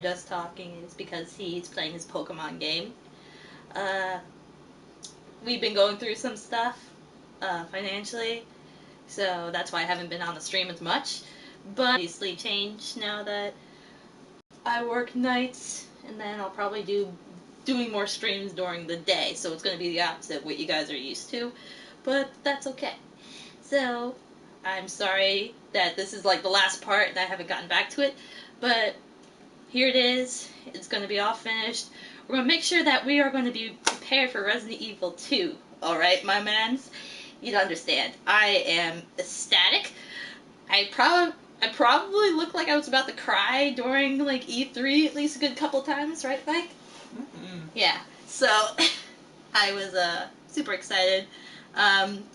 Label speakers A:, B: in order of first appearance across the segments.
A: Does talking is because he's playing his Pokemon game. Uh, we've been going through some stuff financially, so that's why I haven't been on the stream as much. But obviously change now that I work nights, and then I'll probably doing more streams during the day, so it's going to be the opposite of what you guys are used to, but that's okay. So, I'm sorry that this is like the last part and I haven't gotten back to it, but here it is. It's going to be all finished. We're going to make sure that we are going to be prepared for Resident Evil 2. Alright, my mans? You'd understand. I am ecstatic. I probably looked like I was about to cry during like E3 at least a good couple times, right, Mike? Mm-hmm. Yeah. So I was super excited.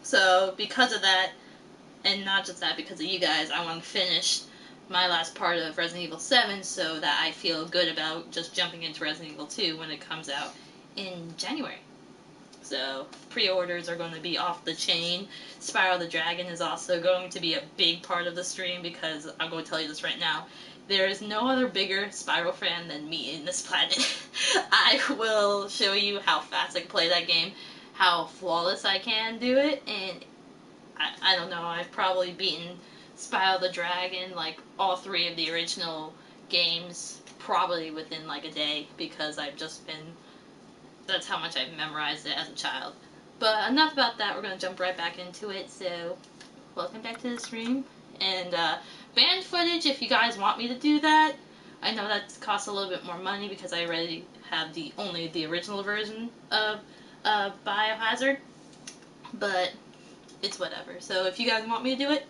A: So because of that, and not just that, because of you guys, I want to finish my last part of Resident Evil 7 so that I feel good about just jumping into Resident Evil 2 when it comes out in January. So, pre-orders are going to be off the chain. Spyro the Dragon is also going to be a big part of the stream because, I'm going to tell you this right now, there is no other bigger Spyro fan than me in this planet. I will show you how fast I can play that game, how flawless I can do it, and I don't know, I've probably beaten Spyro the Dragon, like all three of the original games, probably within like a day, because I've just been, that's how much I've memorized it as a child. But enough about that, we're going to jump right back into it, so welcome back to the stream. And band footage, if you guys want me to do that. I know that costs a little bit more money because I already have only the original version of Biohazard, but it's whatever. So if you guys want me to do it,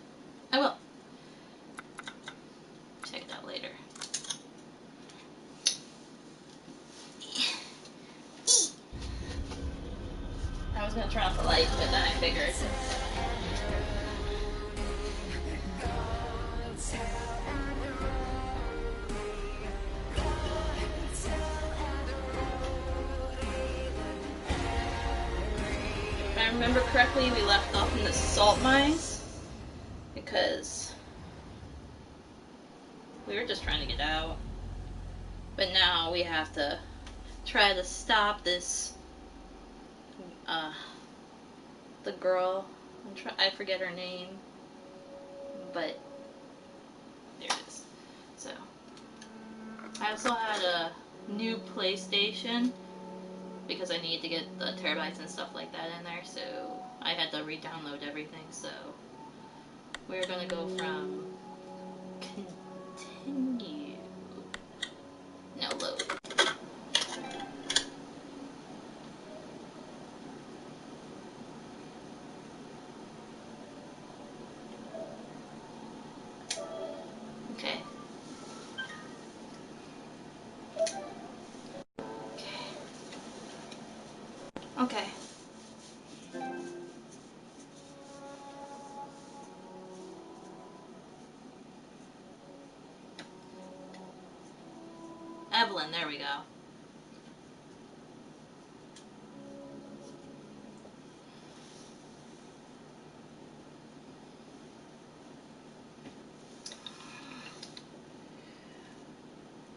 A: I will. Check it out later. I was gonna turn off the light, but then I figured. If I remember correctly, we left off in the salt mines because we were just trying to get out. But now we have to try to stop this, the girl, I forget her name, but there it is. So, I also had a new PlayStation because I needed to get the terabytes and stuff like that in there, so I had to re-download everything, so we're gonna go from continue, no, load. Okay. Okay. Evelyn, there we go.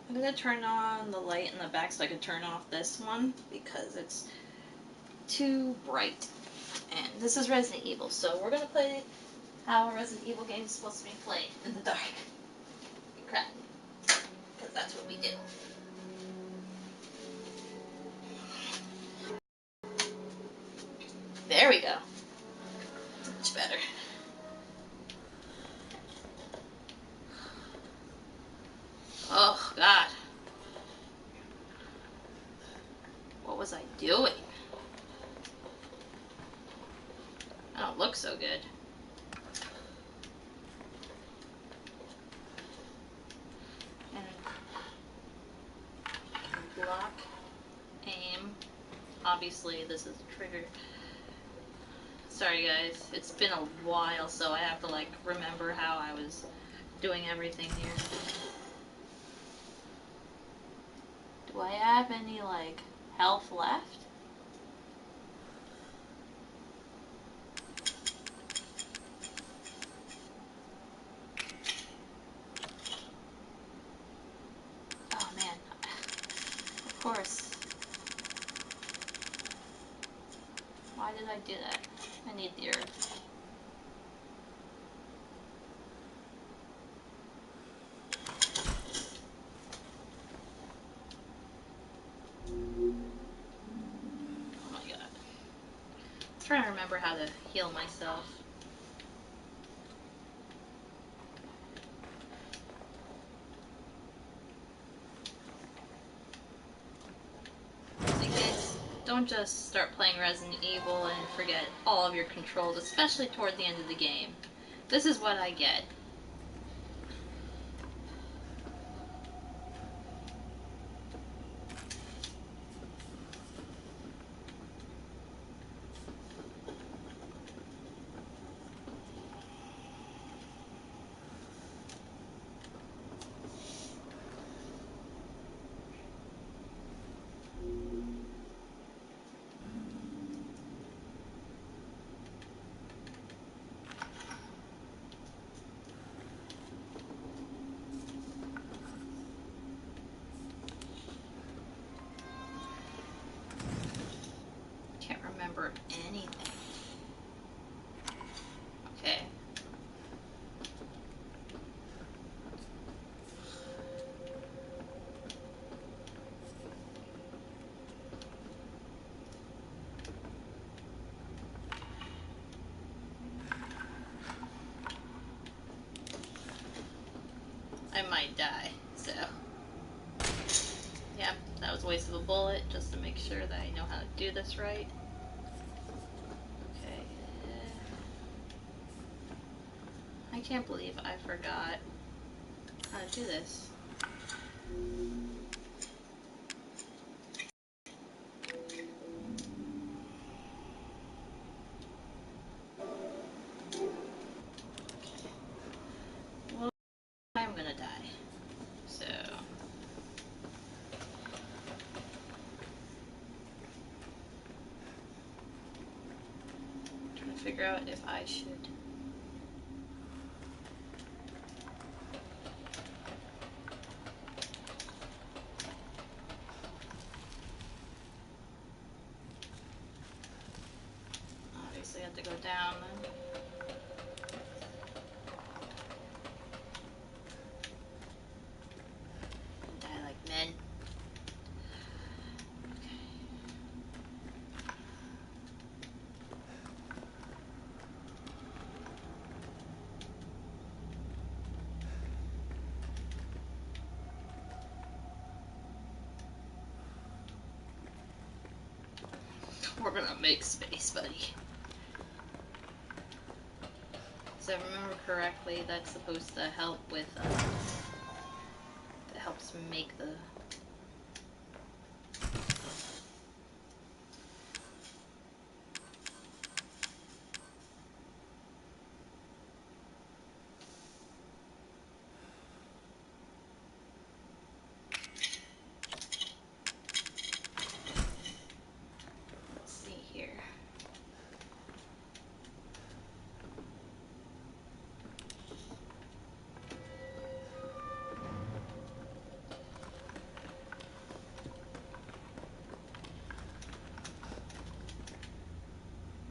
A: I'm gonna turn on the light in the back so I can turn off this one because it's too bright. And this is Resident Evil, so we're gonna play how a Resident Evil game is supposed to be played in the dark. Crap. Because that's what we do. There we go. Much better. Oh, God. What was I doing? I don't look so good. And block, aim. Obviously, this is a trigger. Sorry, guys. It's been a while, so I have to, like, remember how I was doing everything here. Do I have any, like, health left? Oh, man. course. Why did I do that? I need the earth. Oh my god. I'm trying to remember how to heal myself. Don't just start playing Resident Evil and forget all of your controls, especially toward the end of the game. This is what I get. Can't remember anything. Okay. I might die, so yeah, that was a waste of a bullet, just to make sure that I know how to do this right. Okay. I can't believe I forgot how to do this. Well, I'm gonna die, so I'm trying to figure out if I should. Obviously, I have to go down then. Die like men. We're gonna make space, buddy. So if I remember correctly, that's supposed to help with, that helps make the... Let's see here.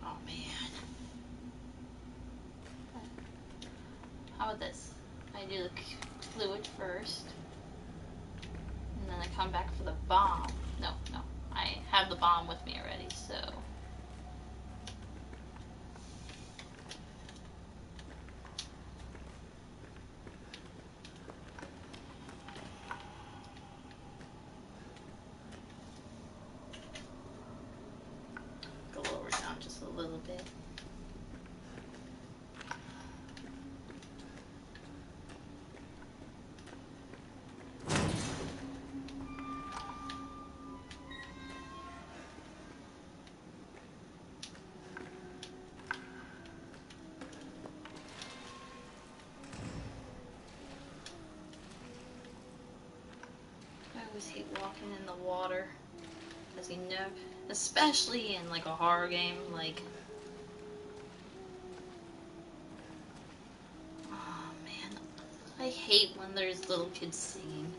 A: Oh man. How about this? I do the fluid first, and then I come back for the bomb. No, I have the bomb with me already, so... Go lower down just a little bit. I always hate walking in the water, as you know, especially in like a horror game, like... Oh man, I hate when there's little kids singing.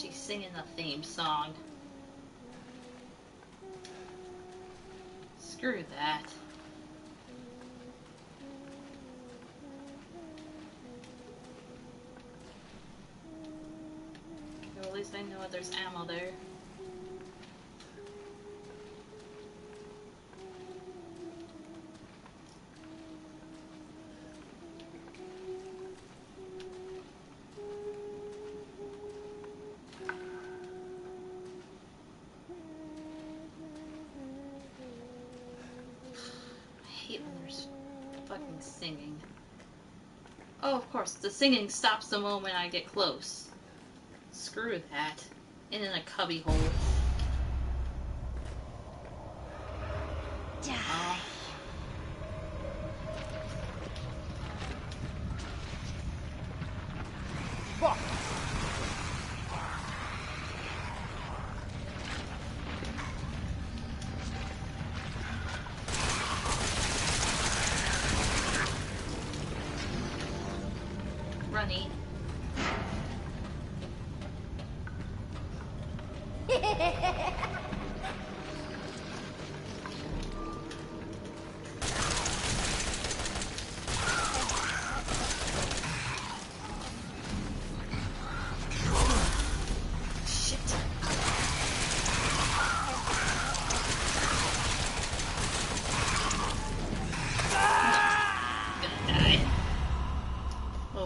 A: She's singing the theme song. Screw that. Well, at least I know there's ammo there. I hate when there's fucking singing. Oh, of course, the singing stops the moment I get close. Screw that. And in a cubby hole. Die. Fuck. Runny.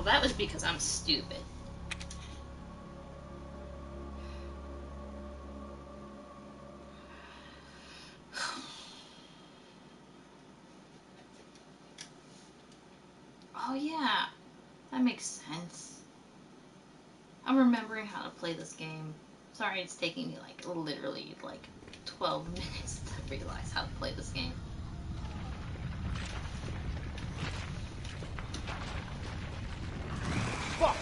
A: That was because I'm stupid. Oh yeah, that makes sense. I'm remembering how to play this game. Sorry it's taking me like literally like 12 minutes to realize how to play this game. Fuck.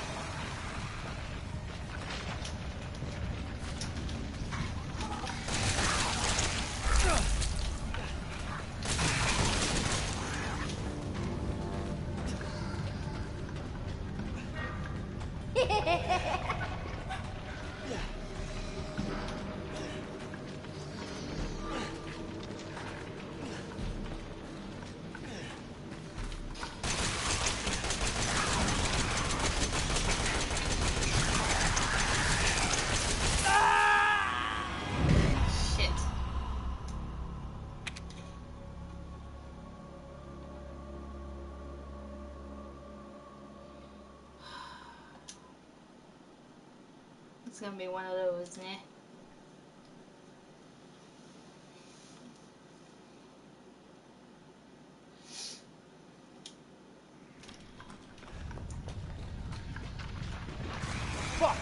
A: It's gonna be one of those, nah. Fuck.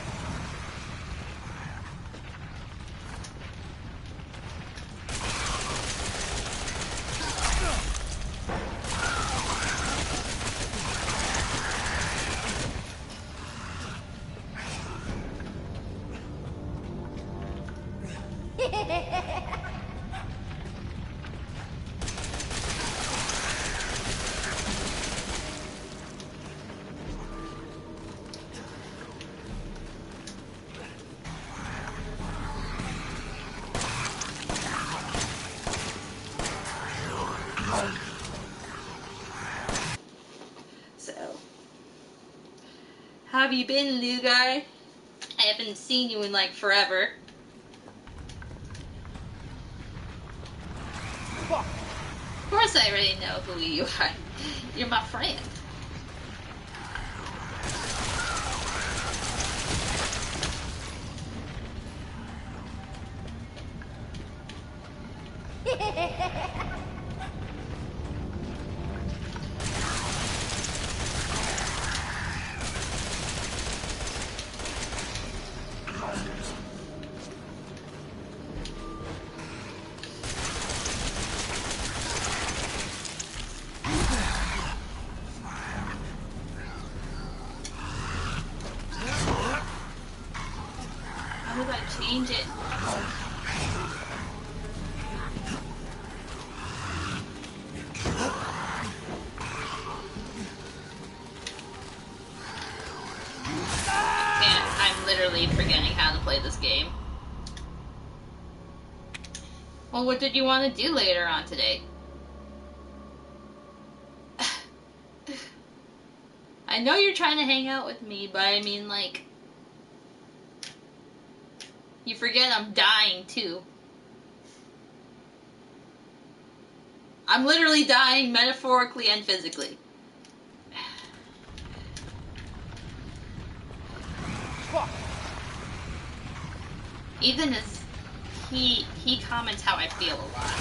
A: So, how have you been, little guy? I haven't seen you in like forever. Fuck. Of course I already know who you are. You're my friend. How did I change it? I'm literally forgetting how to play Well, what did you want to do later on today? I know you're trying to hang out with me, but I mean, like, you forget I'm dying too. I'm literally dying metaphorically and physically. Ethan is, he comments how I feel a lot.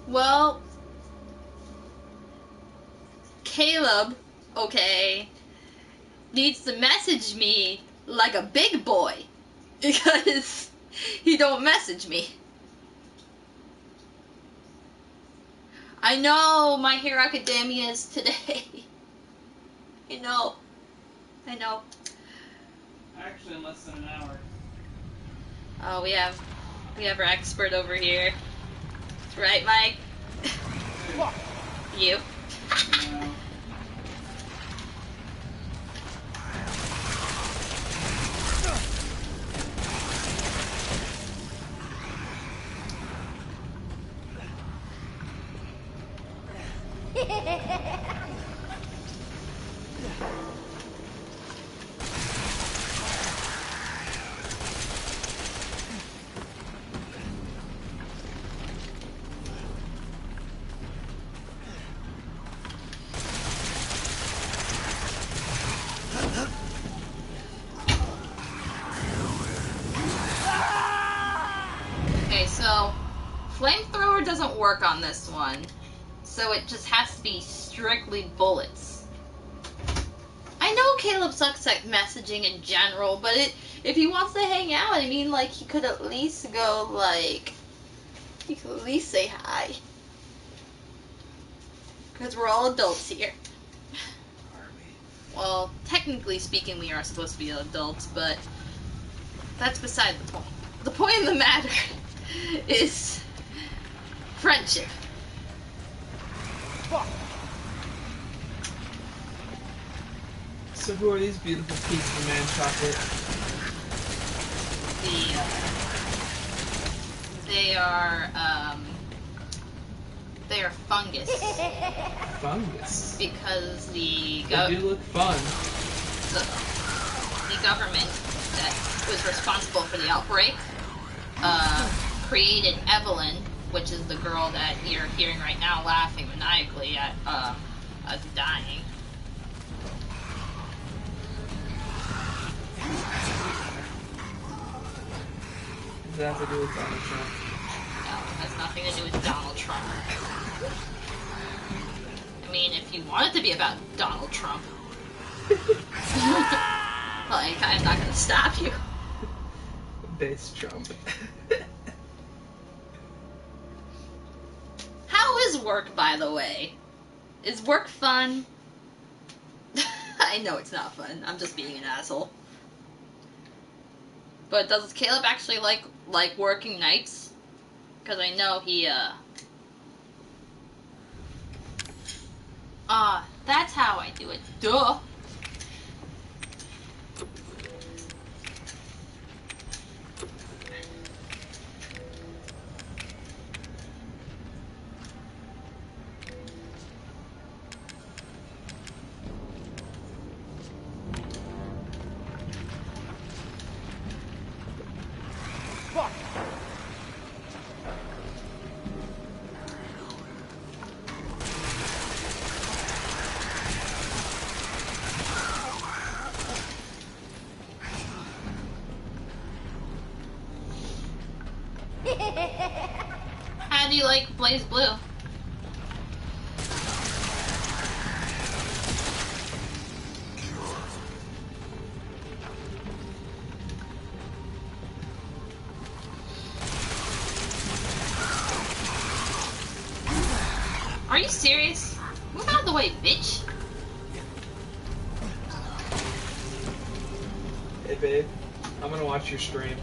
A: Well, Caleb, okay, needs to message me like a big boy, because he don't message me. I know My Hero Academia is today. I know.
B: Actually, in less than an hour.
A: Oh, we have our expert over here. That's right, Mike. You.
B: No.
A: Okay, so flamethrower doesn't work on this one, so it just has to be strictly bullets. I know Caleb sucks at messaging in general, but if he wants to hang out, I mean, like, he could at least go, like, he could at least say hi. Because we're all adults here.
B: Are we?
A: Well, technically speaking, we are supposed to be adults, but that's beside the point. The point of the matter is friendship.
B: So who are these beautiful pieces of man chocolate?
A: They are fungus.
B: Fungus.
A: Because
B: They do look fun.
A: the government that was responsible for the outbreak created Evelyn, which is the girl that you're hearing right now laughing maniacally at us dying.
B: Does that have to do with Donald Trump?
A: No, it has nothing to do with Donald Trump. I mean, if you want it to be about Donald Trump, like, I'm not gonna stop you.
B: Base Trump.
A: How is work, by the way? Is work fun? I know it's not fun. I'm just being an asshole. But does Caleb actually like working nights? Because I know he, that's how I do it. Duh! How do you like Blaze Blue? serious? Move out of the way, bitch.
B: Hey, babe. I'm gonna watch your stream.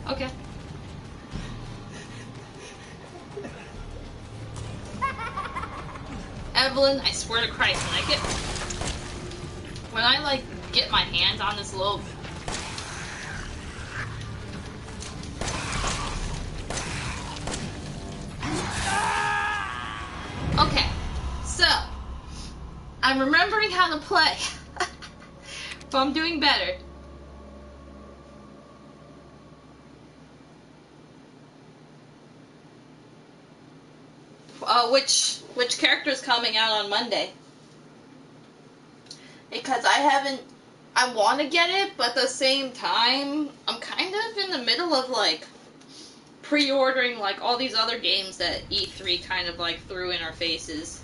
A: Okay. Evelyn, I swear to Christ, when I like get my hands on this little. Okay, so I'm remembering how to play, but I'm doing better. Which character is coming out on Monday? Because I want to get it, but at the same time, I'm kind of in the middle of like pre-ordering like all these other games that E3 kind of like threw in our faces.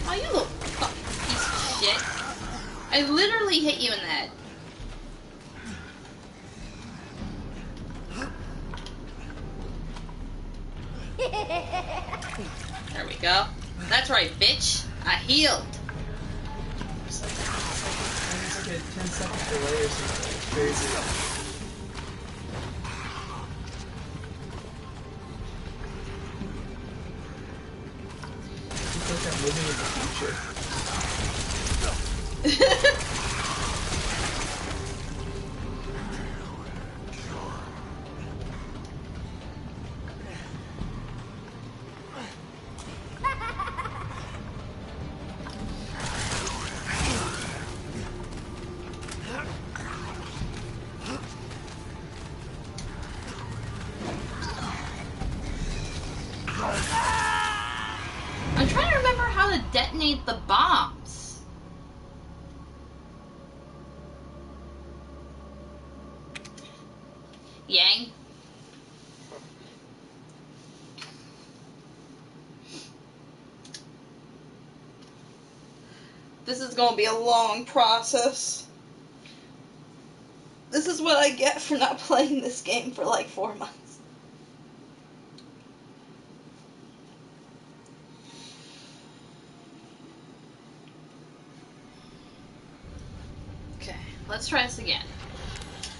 A: Oh, you little fucking piece of shit. I literally hit you in the head. There we go. That's right, bitch. I healed.
B: It's like a 10-second delay or something. It's crazy. It's like I'm living in the future.
A: I'm trying to remember how to detonate the bombs. Yang? This is gonna be a long process. This is what I get for not playing this game for like 4 months. Okay, let's try this again.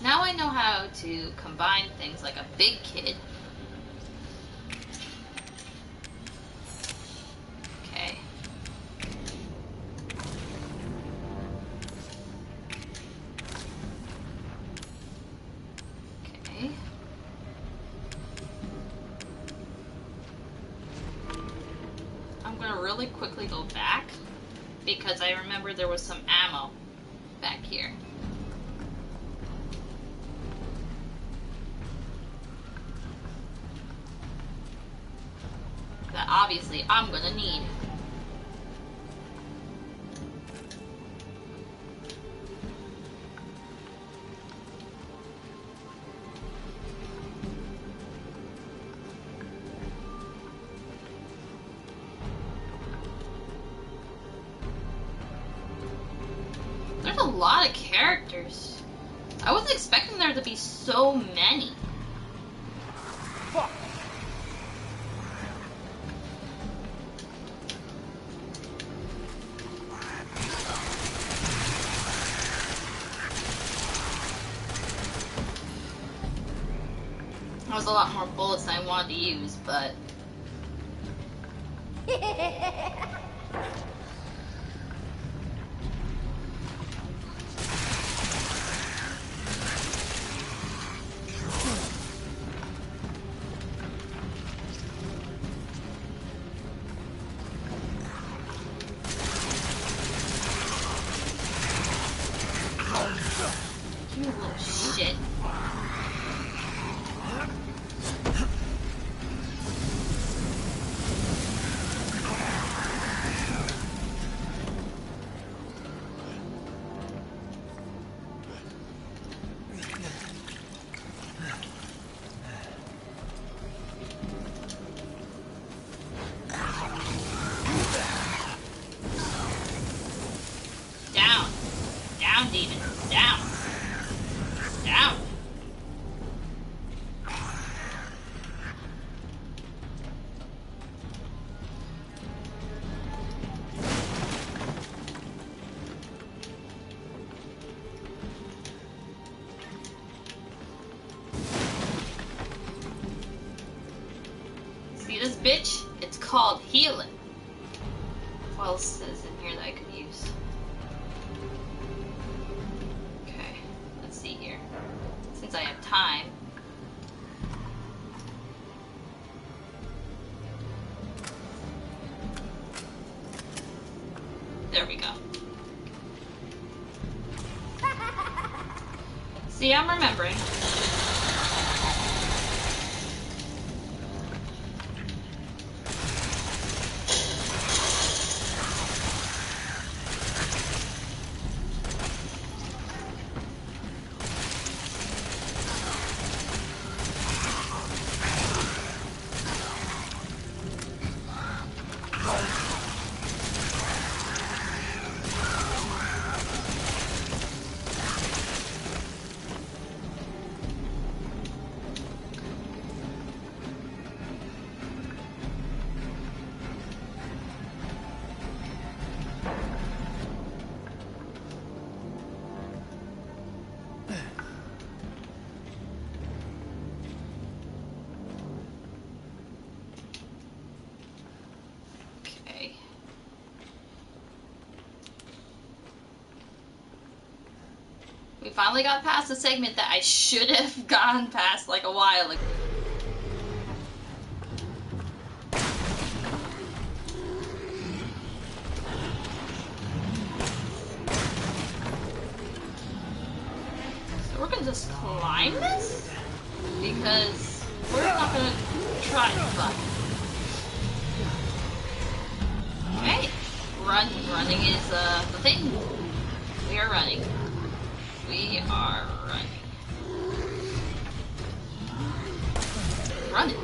A: Now I know how to combine things like a big kid. Okay. Okay. I'm gonna really quickly go back because I remember there was some ammo back here. That obviously I'm gonna need. There's a lot of characters. I wasn't expecting there to be so many.
C: Fuck.
A: There was a lot more bullets than I wanted to use, but... You little shit. this bitch? It's called healing. What else is in here that I could use? Okay, let's see here. Since I have time. There we go. See, I'm remembering. We finally got past the segment that I should have gone past like a while ago. So we're gonna just climb this? Because we're not gonna try to climb. Okay. Running is the thing. We are running. We are running.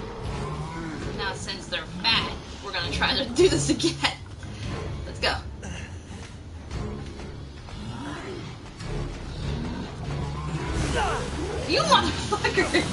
A: Now, since they're fat, we're gonna try to do this again. Let's go. You motherfucker!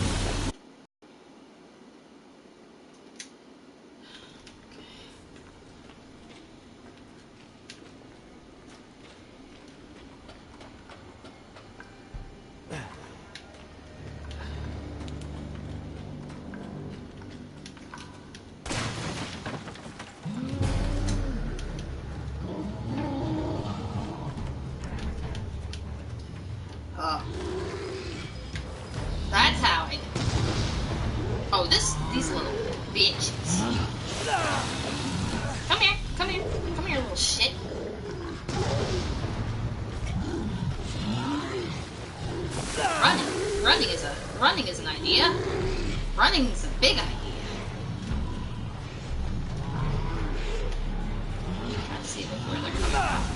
A: That's how I do. Oh, these little bitches. Come here, little shit. Running is an idea. Running's a big idea. Try to see where they're coming from.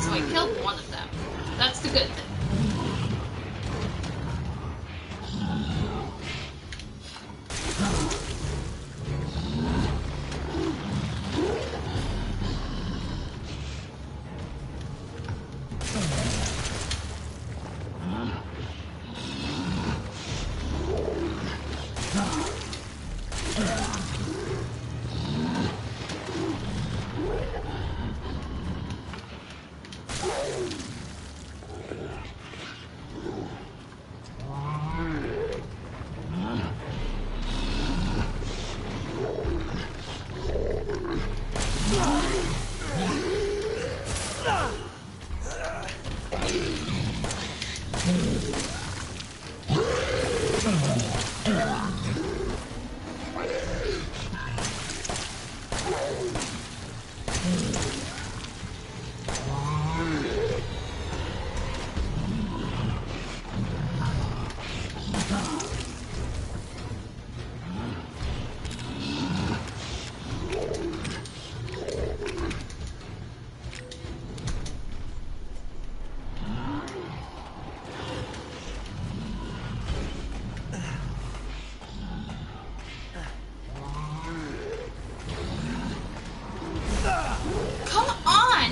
A: So I killed one of them. That's the good thing.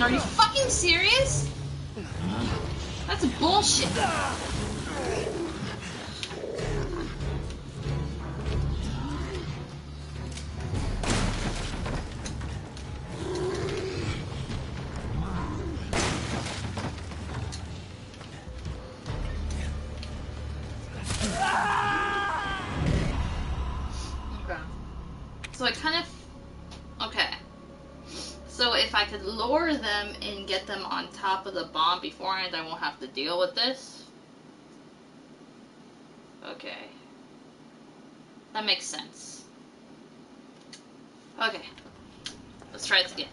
A: Are you fucking serious? That's bullshit. Okay. So I kind of... Okay. So if I could lure them and get them on top of the bomb beforehand, I won't have to deal with this. Okay. That makes sense. Okay. Let's try it again.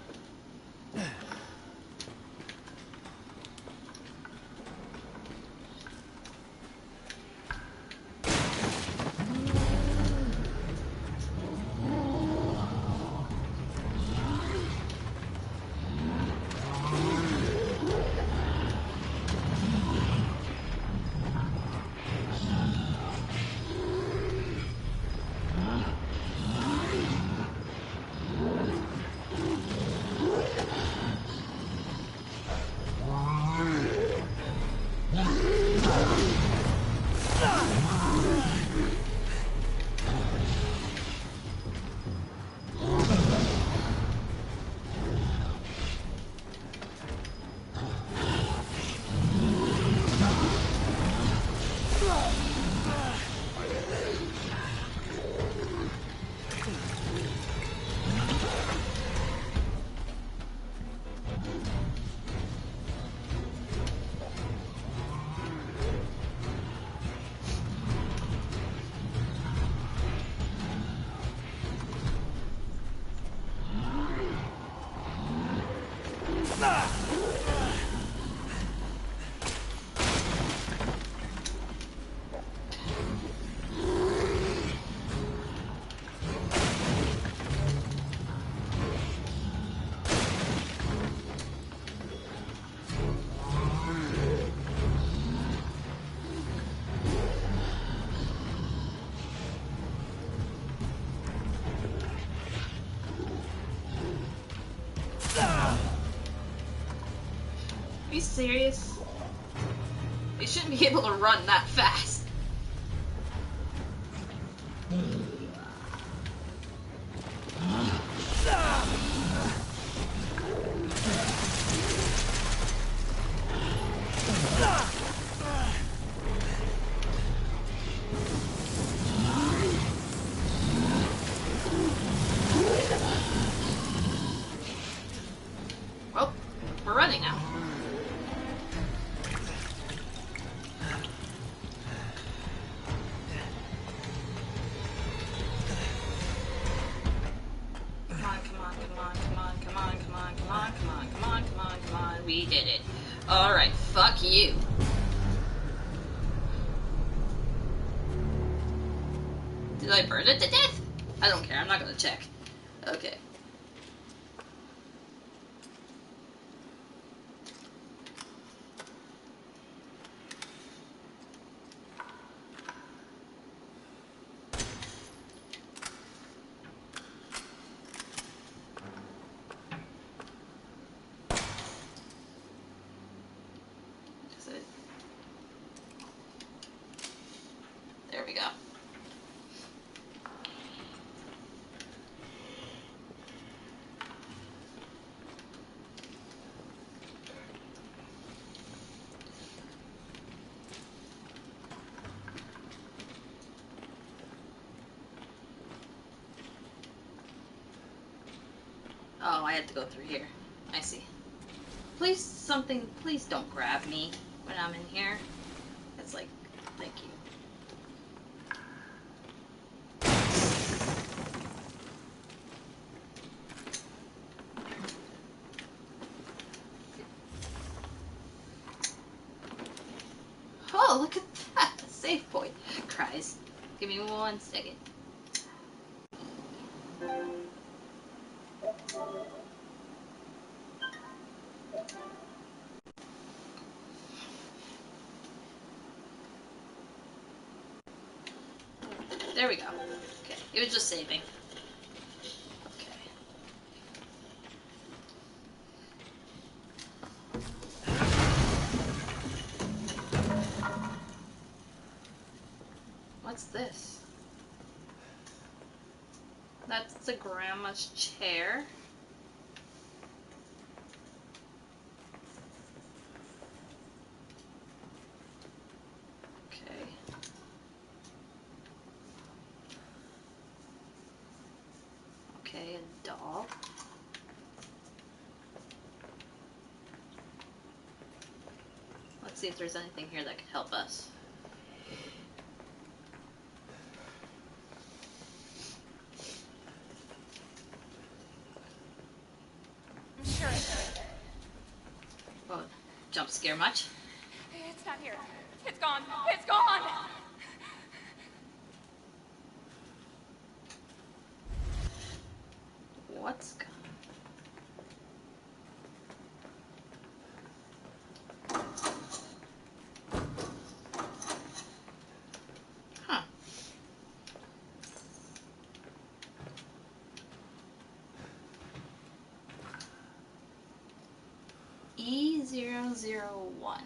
A: Are you serious? They shouldn't be able to run that fast. Well, we're running now. Come on, we did it. Alright, fuck you. Did I burn it to death? I don't care, I'm not gonna check. Okay. There we go. Oh, I had to go through here. I see. Please don't grab me when I'm in here. It's like, thank you. Oh, look at that! A save point. Cries. Give me 1 second. There we go. Okay, it was just saving. Okay. That's the grandma's chair. Okay. Okay, a doll. Let's see if there's anything here that could help us.
D: Sure.
A: Well, jump scare much?
D: It's not here. It's gone. It's gone.
A: What's gone? Huh. E001.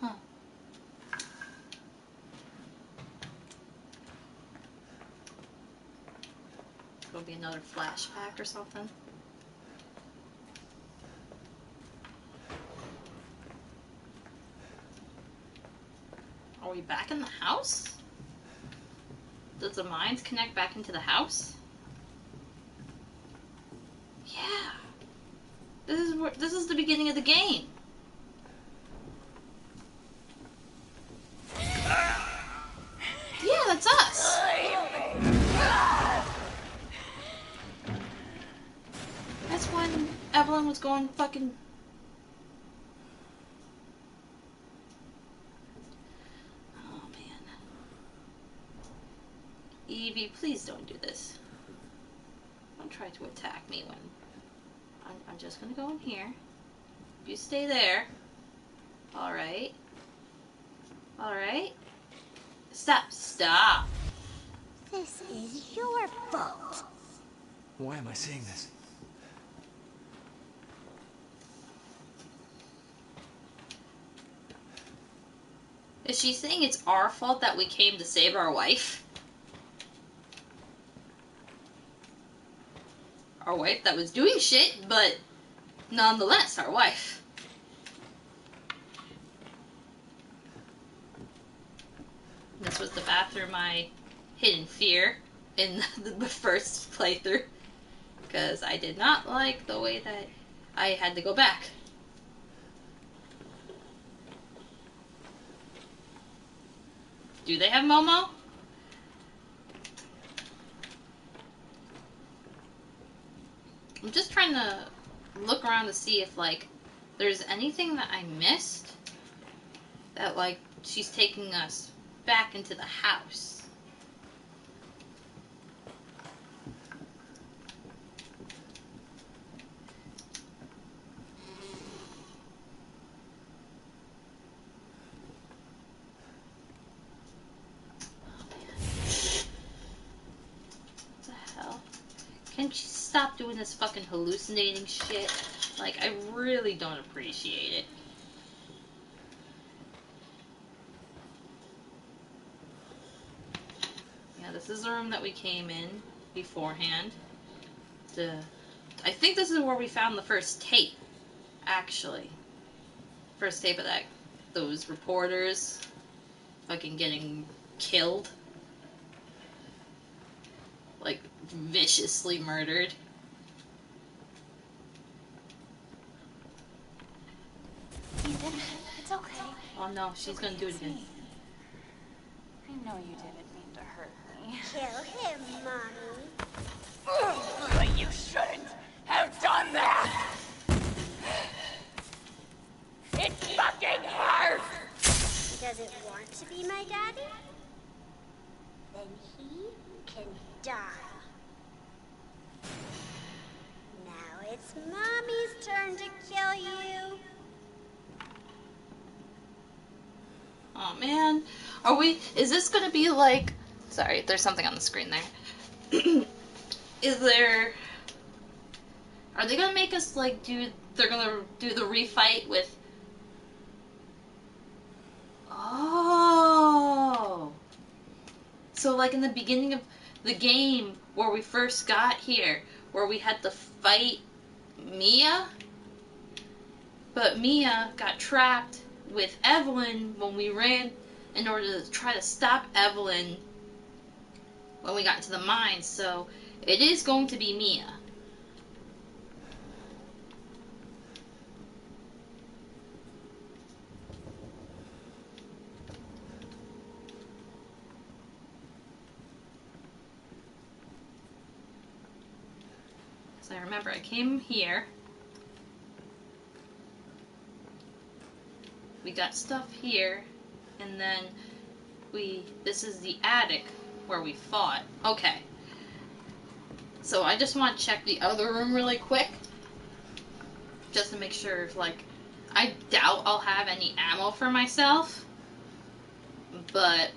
A: Huh. It'll be another flashback or something. Are we back in the house? Does the mines connect back into the house? Yeah. This is the beginning of the game. Yeah, that's us. That's when Evelyn was going fucking... Oh, man. Evie, please don't do this. Don't try to attack me when... I'm just gonna go in here. You stay there. Alright. Alright. Stop. Stop.
E: This is your fault.
C: Why am I seeing this?
A: Is she saying it's our fault that we came to save our wife? Our wife that was doing shit, but nonetheless, our wife. This was the bathroom I hid in fear in the first playthrough. Because I did not like the way that I had to go back. Do they have Momo? I'm just trying to look around to see if, like, there's anything that I missed that, like, she's taking us back into the house. Can she stop doing this fucking hallucinating shit? Like, I really don't appreciate it. Yeah, this is the room that we came in beforehand. I think this is where we found the first tape, actually. First tape of those reporters fucking getting killed. Like, viciously murdered.
D: Ethan, it's okay.
A: Oh no, she's gonna do it again.
D: I know you didn't mean to hurt me.
E: Kill him, Mommy.
D: But you shouldn't have done that! It fucking hurts!
E: Does it want to be my daddy? Then he can die. Now it's Mommy's turn to kill you.
A: Oh man. Is this gonna be like... Sorry, there's something on the screen there. Are they gonna make us like they're gonna do the refight with Oh. So like in the beginning of the game where we first got here, where we had to fight Mia, but Mia got trapped with Evelyn when we ran in order to try to stop Evelyn when we got into the mines. So it is going to be Mia. So I remember I came here. We got stuff here, and then this is the attic where we fought. Okay. So I just want to check the other room really quick, just to make sure if, like, I doubt I'll have any ammo for myself, but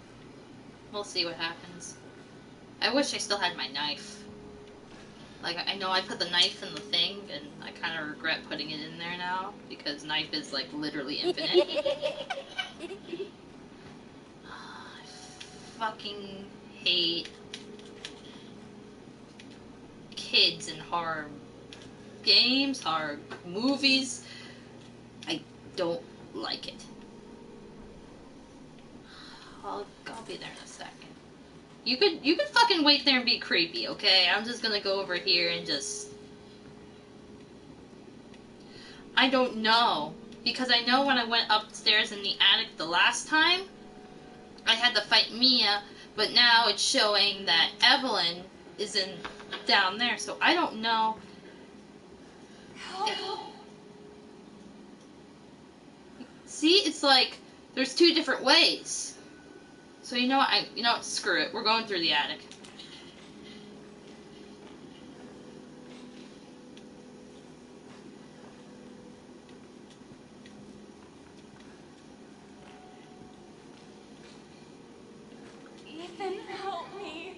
A: we'll see what happens. I wish I still had my knife. Like, I know I put the knife in the thing, and I kind of regret putting it in there now, because knife is, like, literally infinite. I fucking hate kids in horror games, horror movies. I don't like it. I'll be there in a second. You could fucking wait there and be creepy, okay? I'm just gonna go over here and just... I don't know. Because I know when I went upstairs in the attic the last time, I had to fight Mia, but now it's showing that Evelyn is down there, so I don't know. See, it's like there's two different ways. So you know what? Screw it. We're going through the attic.
D: Ethan, help me.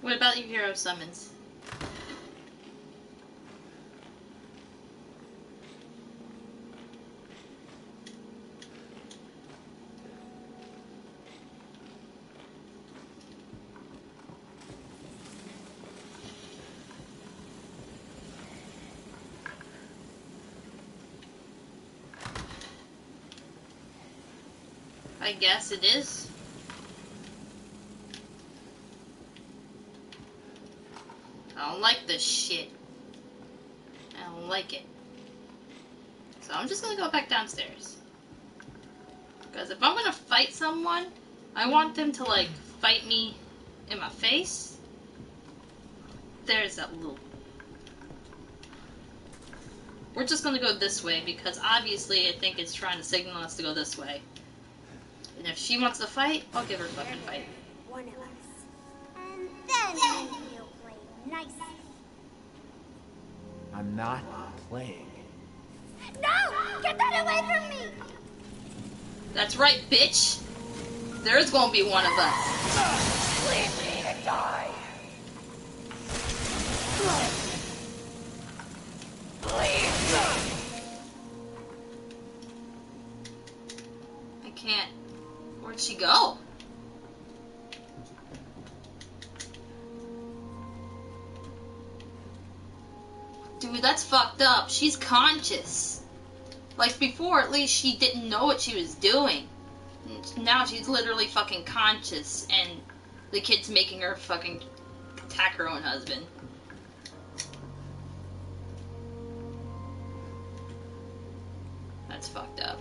A: What about your hero summons? I guess it is. I don't like this shit. I don't like it. So I'm just gonna go back downstairs. Because if I'm gonna fight someone, I want them to, like, fight me in my face. There's that little... We're just gonna go this way, because obviously I think it's trying to signal us to go this way. And if she wants to fight, I'll give her a fucking fight.
E: One of us. And then we'll play nice.
C: I'm not playing.
E: No! Get that away from me!
A: That's right, bitch! There's gonna be one of us.
C: Leave me to die. Please.
A: I can't. Where'd she go? Dude, that's fucked up. She's conscious. Like, before, at least she didn't know what she was doing. Now she's literally fucking conscious, and the kid's making her fucking attack her own husband. That's fucked up.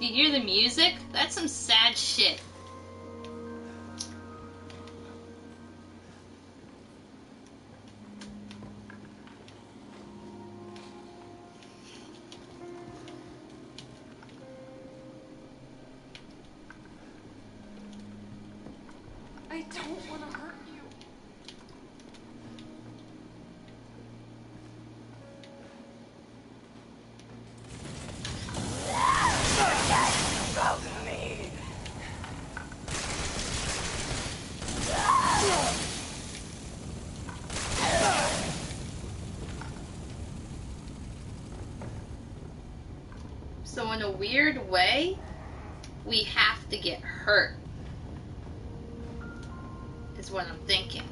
A: Do you hear the music? That's some sad shit.
D: I don't want to hurt you.
A: in a weird way, we have to get hurt. Is what I'm thinking.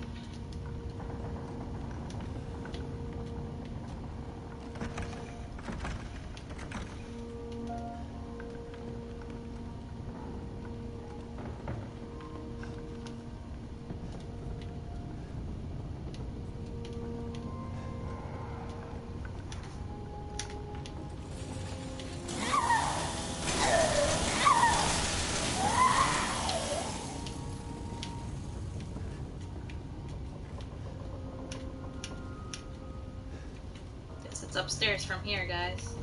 A: It's upstairs from here, guys.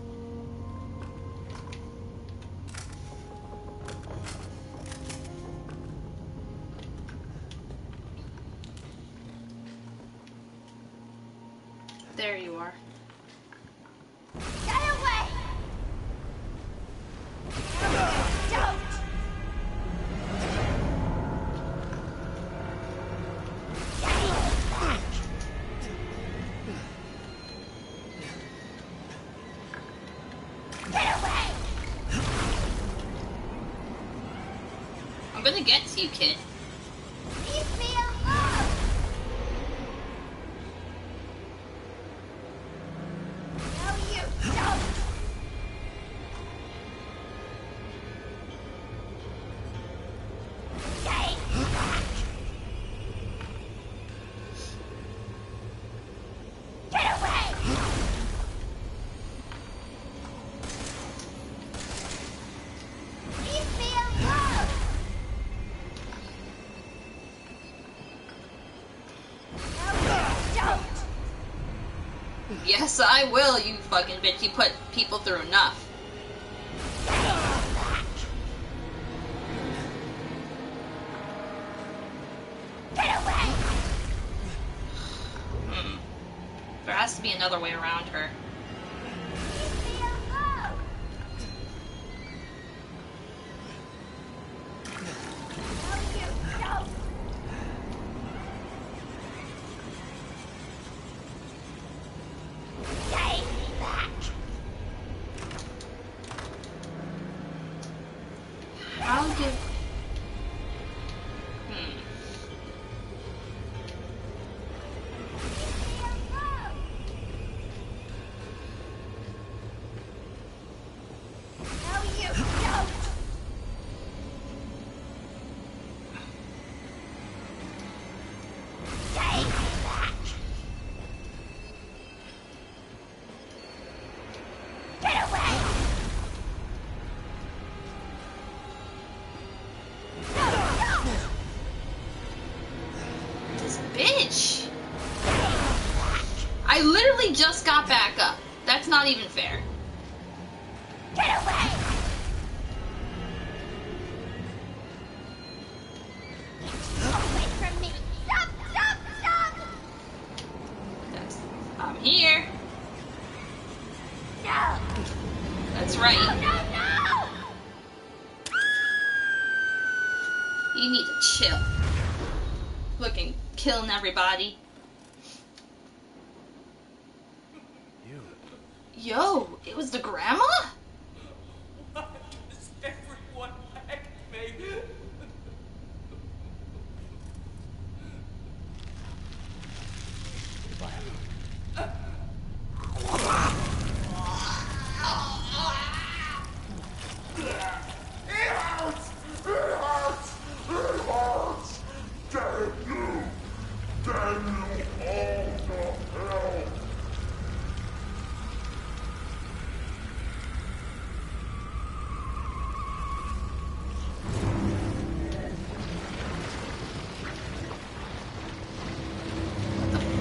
A: There you are.
E: Get away! Don't! Get away!
A: I'm gonna get to you, kid.
E: Leave me alone! No, you don't! Stay back! Get away! Leave me alone! No, you don't!
A: Yes, I will, you fucking bitch. You put people through enough.
E: Get away!
A: There has to be another way around her.
E: Leave me alone! No, you don't! Stay back!
A: How did...
E: Leave me alone! No, you don't! Stay back! Get away! No, no!
A: This bitch! I literally just got back up. That's not even fair.
E: Get away! Away from me! Stop! Stop! Stop!
A: I'm here.
E: No!
A: That's right.
E: No! No! No!
A: You need to chill. Looking, killing everybody.
C: You.
A: Yo, it was the grandma?
F: Why does everyone hate me?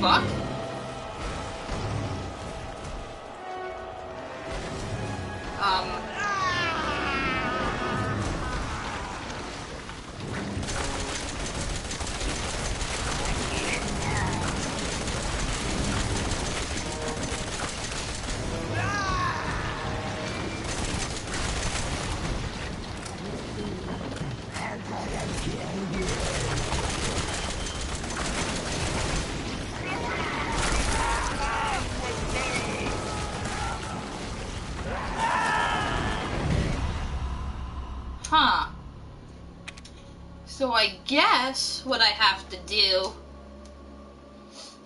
A: Fuck? guess what I have to do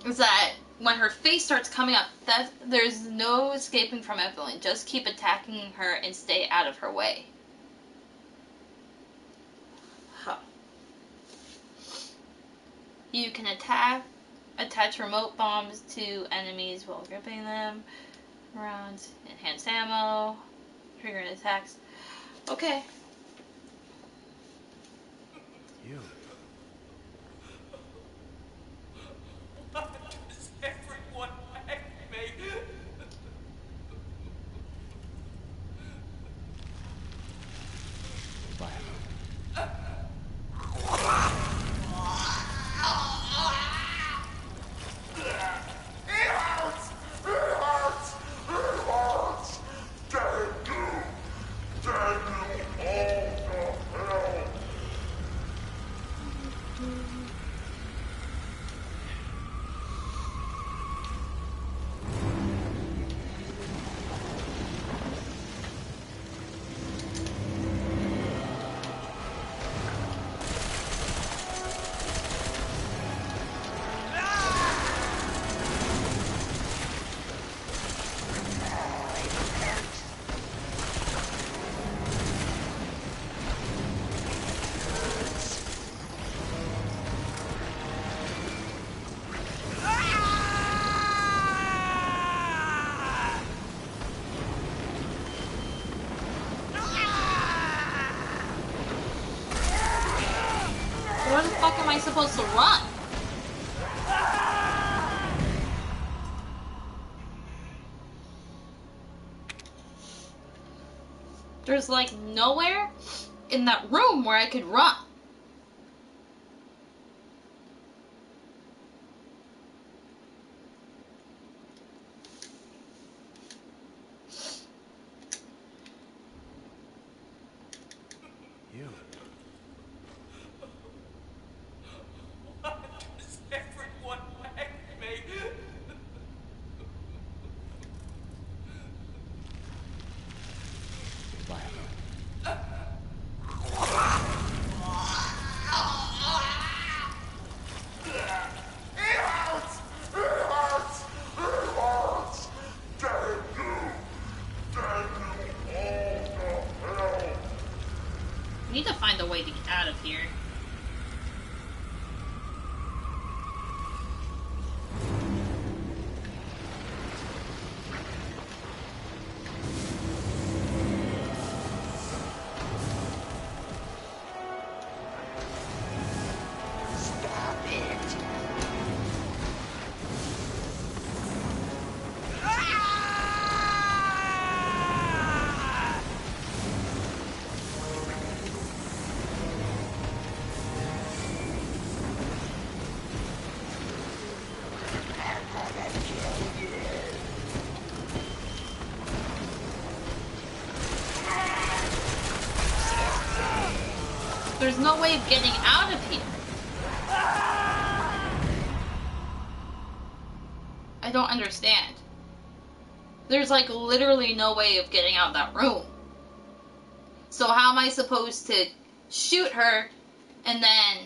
A: is that when her face starts coming up, that there's no escaping from Evelyn. Just keep attacking her and stay out of her way. Huh. You can attach remote bombs to enemies while gripping them. Rounds, enhanced ammo, triggering attacks. Okay.
C: You.
F: Why does everyone hate me?
A: Where the fuck am I supposed to run? There's like nowhere in that room where I could run.
C: You.
F: Why does everyone hate me?
A: I need to find a way to get out of here. There's no way of getting out of here. I don't understand. There's like literally no way of getting out of that room. So how am I supposed to shoot her and then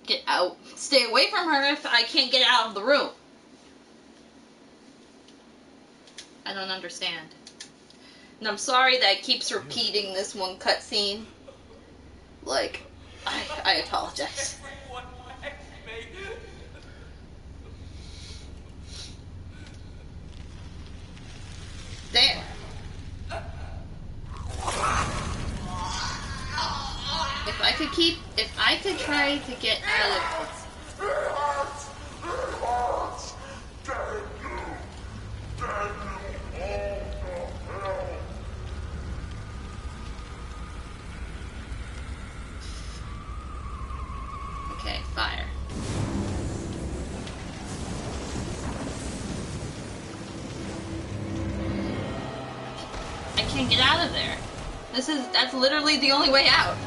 A: get out, stay away from her if I can't get out of the room? I don't understand. And I'm sorry that it keeps repeating this one cutscene. Like, I apologize.
F: Everyone hates me.
A: There. If I could try to get out of... Okay, fire. I can't get out of there. That's literally the only way out.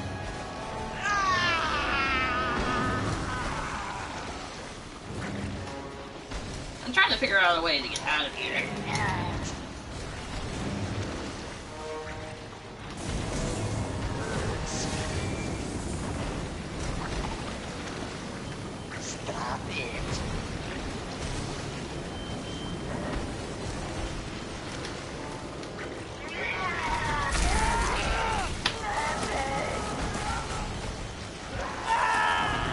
A: I'm trying to figure out a way to get out of here.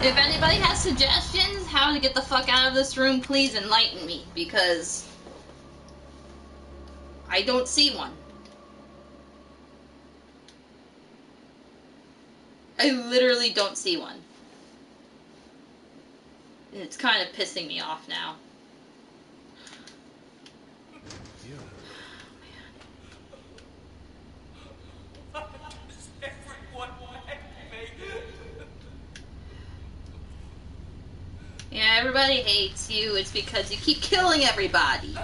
A: If anybody has suggestions how to get the fuck out of this room, please enlighten me, because I don't see one. I literally don't see one. And it's kind of pissing me off now.
C: You.
F: Why does everyone like me?
A: Yeah, everybody hates you. It's because you keep killing everybody.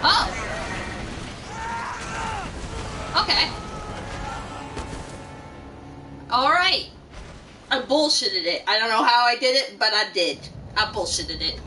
A: Oh! Okay. Alright. I bullshitted it. I don't know how I did it, but I did. I bullshitted it.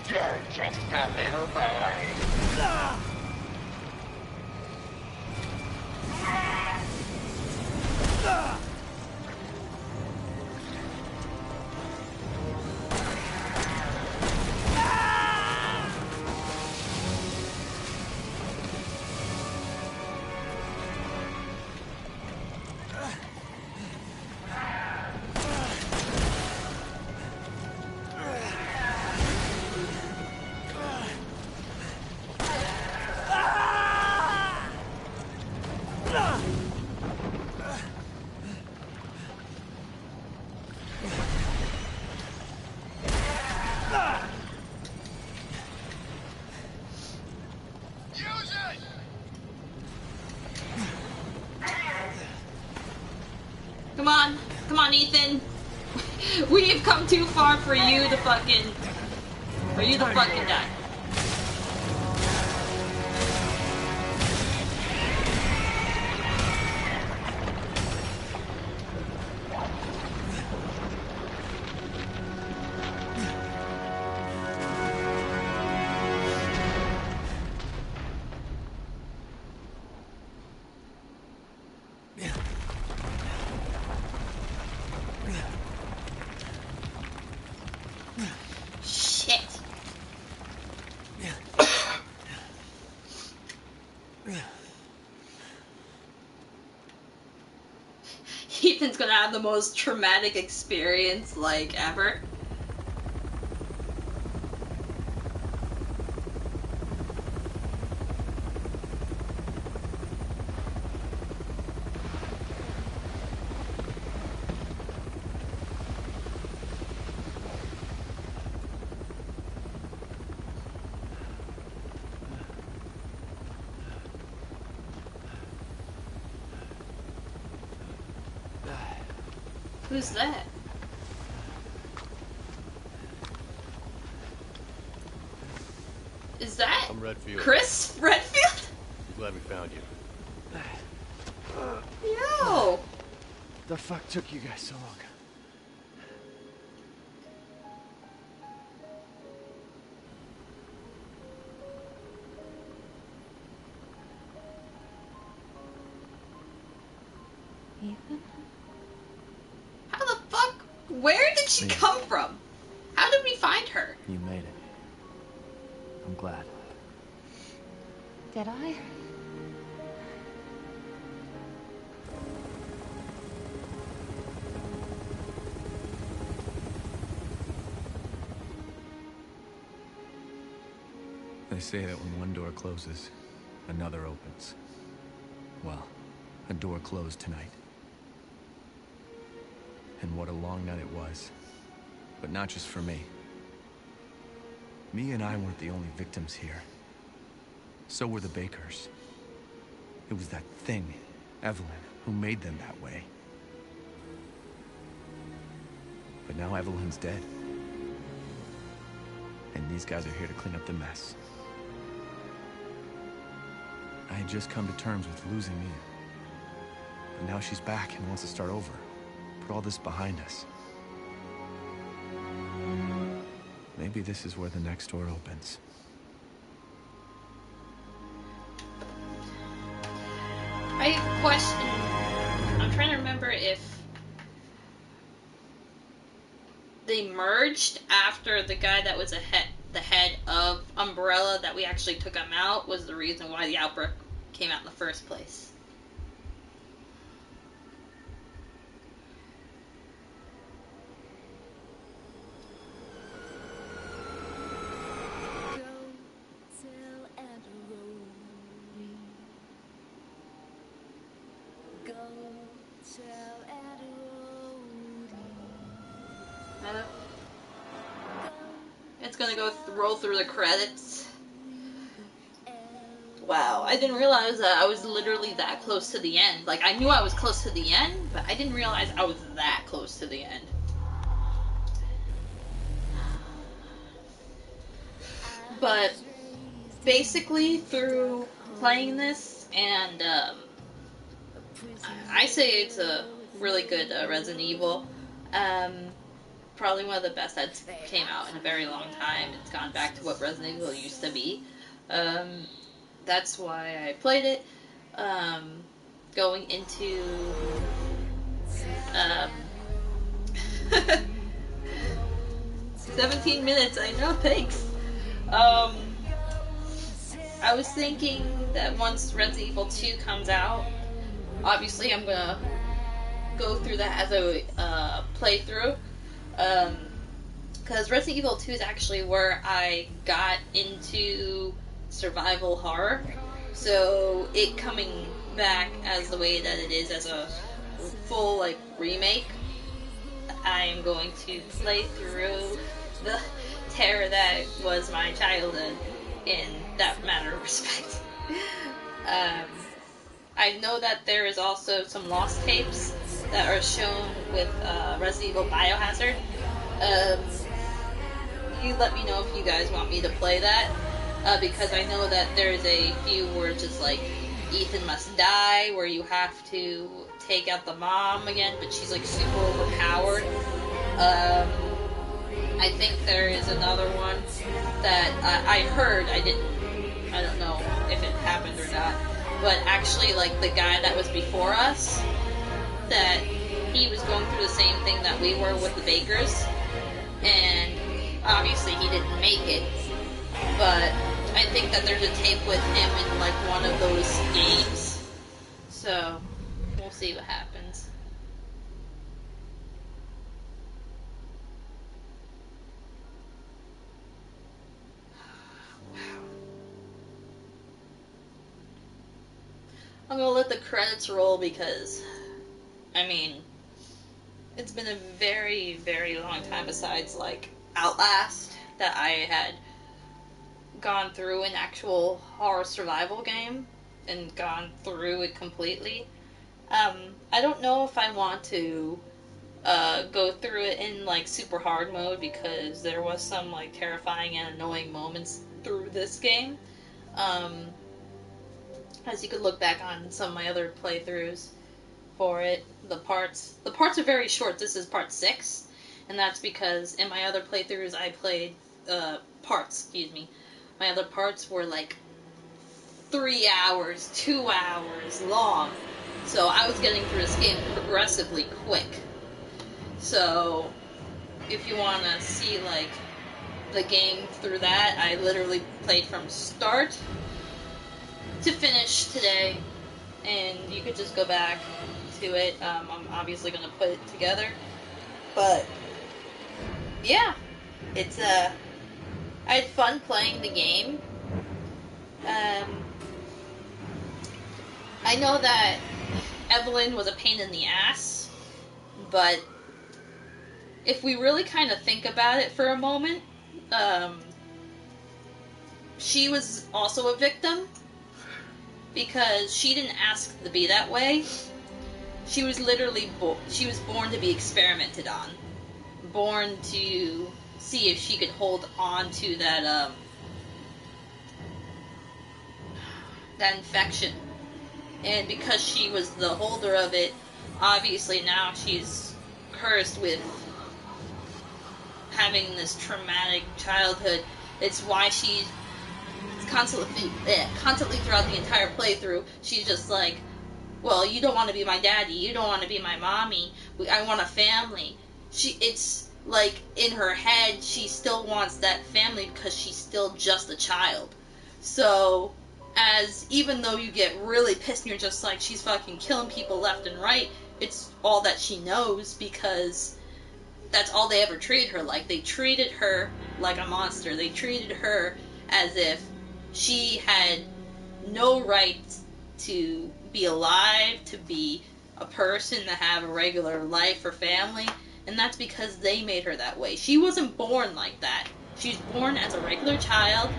G: You're just a little boy.
A: Come on, Ethan. We've come too far for you to fucking die. Shit. Ethan's gonna have the most traumatic experience, like, ever. Who's that? Is that
C: I'm Redfield.
A: Chris Redfield?
C: I'm glad we found you.
A: Yo!
C: The fuck took you guys so long?
A: Ethan? How the fuck? Where did she come from? How did we find her?
C: You made it. I'm glad.
D: Did I?
C: They say that when one door closes, another opens. Well, a door closed tonight. And what a long night it was. But not just for me. Me and I weren't the only victims here. So were the Bakers. It was that thing, Evelyn, who made them that way. But now Evelyn's dead. And these guys are here to clean up the mess. I had just come to terms with losing Mia. But now she's back and wants to start over. Put all this behind us. Maybe this is where the next door opens.
A: I question. I'm trying to remember if they merged after the guy that was the head of Umbrella that we actually took him out was the reason why the outbreak came out in the first place. It's gonna roll through the credits. Wow, I didn't realize that I was literally that close to the end. Like, I knew I was close to the end, but I didn't realize I was that close to the end. But basically, through playing this, and I say it's a really good Resident Evil. Probably one of the best that's came out in a very long time. It's gone back to what Resident Evil used to be. That's why I played it. Going into 17 minutes, I know, thanks. I was thinking that once Resident Evil 2 comes out, obviously I'm gonna go through that as a playthrough. Because Resident Evil 2 is actually where I got into survival horror. So it coming back as the way that it is as a full, like, remake, I am going to play through the terror that was my childhood in that matter of respect. I know that there is also some lost tapes that are shown with Resident Evil Biohazard. You let me know if you guys want me to play that, because I know that there's a few where it's just like, Ethan must die, where you have to take out the mom again, but she's like super overpowered. I think there is another one that I heard, I don't know if it happened or not, but actually, like, the guy that was before us, that he was going through the same thing that we were with the Bakers, and obviously he didn't make it, but I think that there's a tape with him in, like, one of those games, so we'll see what happens. I'm gonna let the credits roll because, I mean, it's been a very, very long time besides, like, Outlast that I had gone through an actual horror survival game and gone through it completely. I don't know if I want to go through it in, like, super hard mode because there was some, like, terrifying and annoying moments through this game. As you could look back on some of my other playthroughs for it, the parts are very short. This is part 6, and that's because in my other playthroughs I played my other parts were like 3 hours, 2 hours long, so I was getting through this game progressively quick. So if you want to see, like, the game through that, I literally played from start to finish today, and you could just go back to it. I'm obviously going to put it together, but yeah, it's I had fun playing the game, I know that Evelyn was a pain in the ass, but if we really kind of think about it for a moment, she was also a victim because she didn't ask to be that way. She was literally she was born to be experimented on, born to see if she could hold on to that that infection. And because she was the holder of it, obviously now she's cursed with having this traumatic childhood. It's why she's constantly throughout the entire playthrough, she's just like, well, you don't want to be my daddy, you don't want to be my mommy, I want a family. It's like in her head, she still wants that family because she's still just a child. So, even though you get really pissed and you're just like, she's fucking killing people left and right, it's all that she knows because that's all they ever treated her like. They treated her like a monster. They treated her as if she had no right to be alive, to be a person, to have a regular life or family, and that's because they made her that way. She wasn't born like that. She was born as a regular child.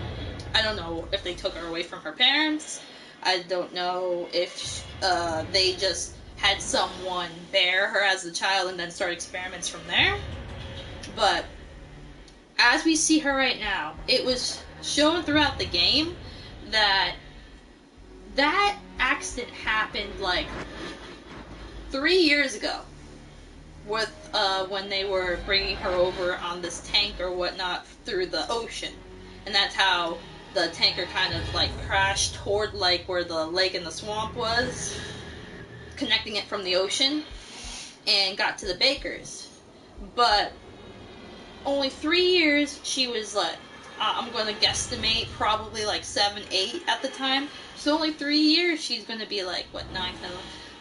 A: I don't know if they took her away from her parents. I don't know if they just had someone bear her as a child and then start experiments from there. But as we see her right now, it was shown throughout the game that accident happened like 3 years ago with when they were bringing her over on this tank or whatnot through the ocean. And that's how the tanker kind of like crashed toward like where the lake and the swamp was, connecting it from the ocean, and got to the Bakers. But only 3 years, she was like, I'm going to guesstimate probably like 7, 8 at the time. So only 3 years she's going to be like,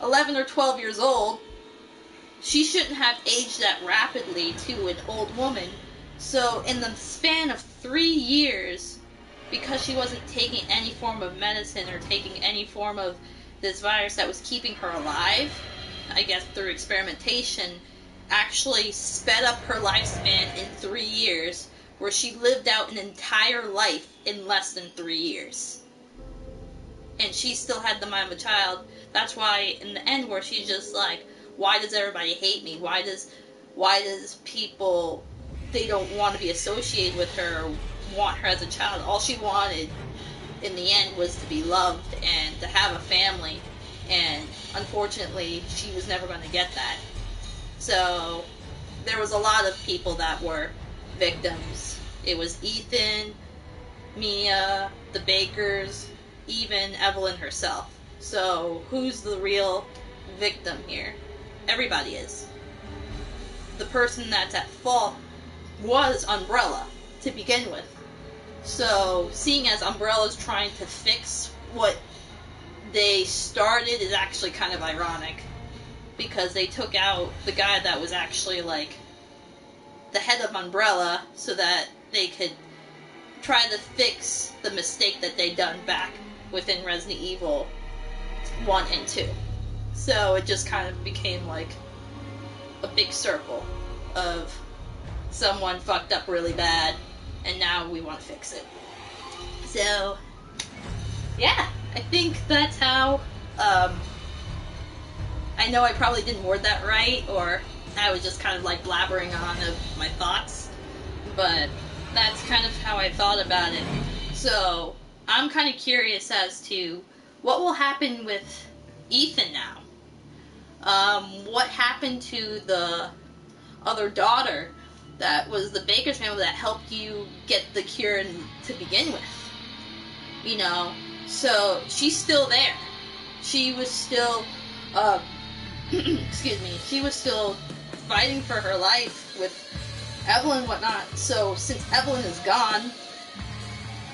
A: 11 or 12 years old. She shouldn't have aged that rapidly to an old woman. So in the span of 3 years, because she wasn't taking any form of medicine or taking any form of this virus that was keeping her alive, I guess through experimentation, actually sped up her lifespan in 3 years, where she lived out an entire life in less than 3 years. And she still had the mind of a child. That's why in the end where she's just like, why does everybody hate me? Why does people, they don't want to be associated with her or want her as a child? All she wanted in the end was to be loved and to have a family. And unfortunately, she was never going to get that. So there was a lot of people that were victims. It was Ethan, Mia, the Bakers, even Evelyn herself. So who's the real victim here? Everybody is. The person that's at fault was Umbrella to begin with. So seeing as Umbrella's trying to fix what they started is actually kind of ironic, because they took out the guy that was actually like the head of Umbrella so that they could try to fix the mistake that they'd done back within Resident Evil 1 and 2. So it just kind of became like a big circle of someone fucked up really bad and now we want to fix it. So yeah, I think that's how I know I probably didn't word that right, or I was just kind of like blabbering on of my thoughts, but that's kind of how I thought about it. So I'm kind of curious as to what will happen with Ethan now. What happened to the other daughter that was the Baker's family that helped you get the cure to begin with? You know, so she's still there. She was still, excuse me, she was still fighting for her life with Evelyn and whatnot. So since Evelyn is gone,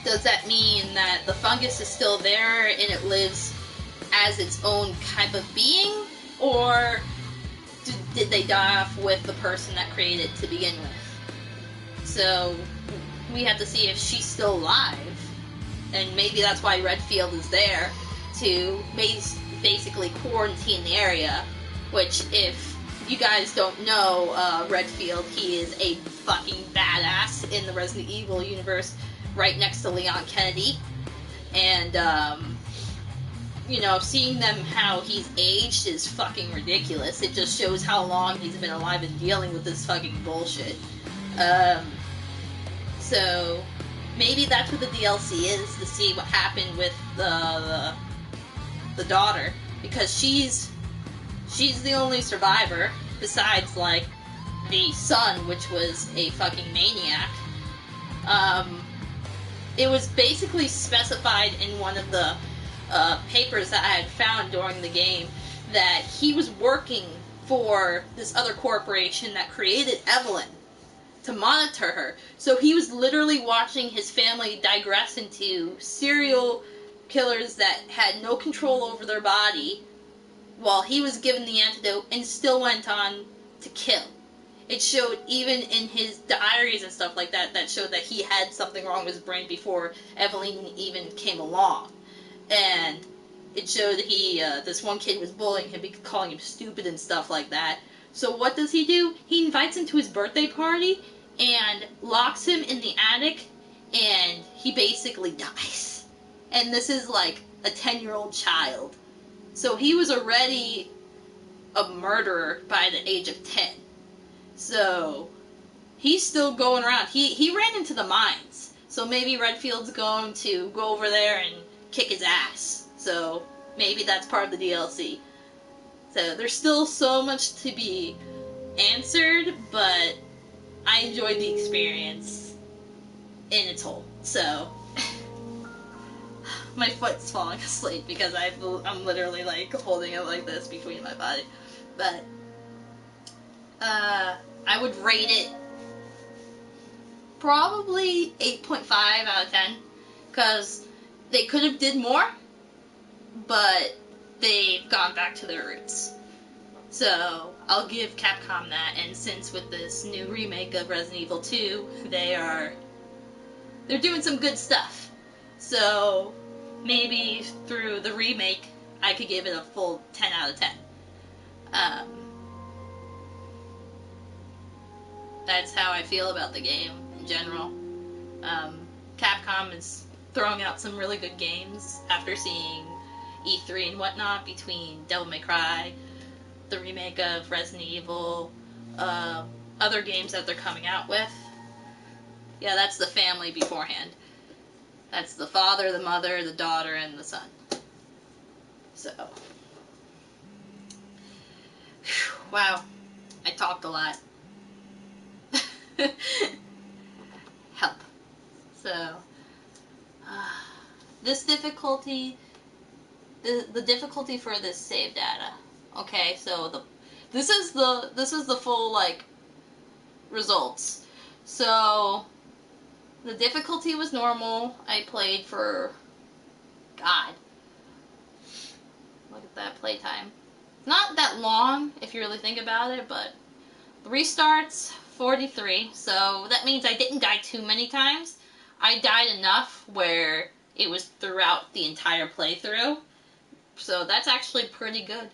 A: does that mean that the fungus is still there and it lives as its own type of being? Or did they die off with the person that created it to begin with? So we have to see if she's still alive and maybe that's why Redfield is there to basically quarantine the area. Which, if you guys don't know, Redfield, he is a fucking badass in the Resident Evil universe, right next to Leon Kennedy. And, you know, seeing them how he's aged is fucking ridiculous. It just shows how long he's been alive and dealing with this fucking bullshit. So maybe that's what the DLC is, to see what happened with the daughter, because she's the only survivor besides, like, the son, which was a fucking maniac. It was basically specified in one of the papers that I had found during the game that he was working for this other corporation that created Evelyn to monitor her. So he was literally watching his family digress into serial killers that had no control over their body while he was given the antidote and still went on to kill. It showed even in his diaries and stuff like that, that showed that he had something wrong with his brain before Evelyn even came along. And it showed that this one kid was bullying him, calling him stupid and stuff like that. So what does he do? He invites him to his birthday party and locks him in the attic, and he basically dies. And this is like a 10-year-old child. So he was already a murderer by the age of 10. So he's still going around. He ran into the mines. So maybe Redfield's going to go over there and kick his ass. So maybe that's part of the DLC. So there's still so much to be answered, but I enjoyed the experience in its whole. So my foot's falling asleep because I'm literally like holding it like this between my body. But I would rate it probably 8.5 out of 10, because they could have did more, but they've gone back to their roots. So I'll give Capcom that, and since with this new remake of Resident Evil 2, they're doing some good stuff. So maybe through the remake, I could give it a full 10 out of 10. That's how I feel about the game in general. Capcom is throwing out some really good games after seeing E3 and whatnot, between Devil May Cry, the remake of Resident Evil, other games that they're coming out with. Yeah, that's the family beforehand. That's the father, the mother, the daughter, and the son. So, wow, I talked a lot. Help. So, this difficulty, the difficulty for this save data. Okay, so this is the full like results. So the difficulty was normal. I played for, God, look at that playtime. Not that long if you really think about it, but restarts 43. So that means I didn't die too many times. I died enough where it was throughout the entire playthrough. So that's actually pretty good.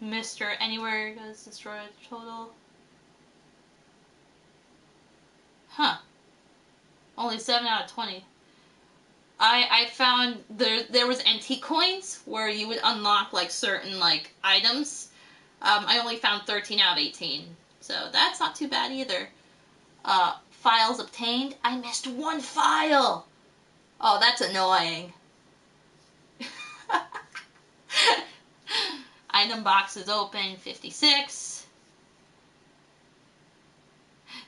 A: Mr. Anywhere does destroy a total. Huh. Only 7 out of 20. I found there was antique coins where you would unlock like certain like items. I only found 13 out of 18. So that's not too bad either. Files obtained. I missed one file. Oh, that's annoying. Item boxes open, 56.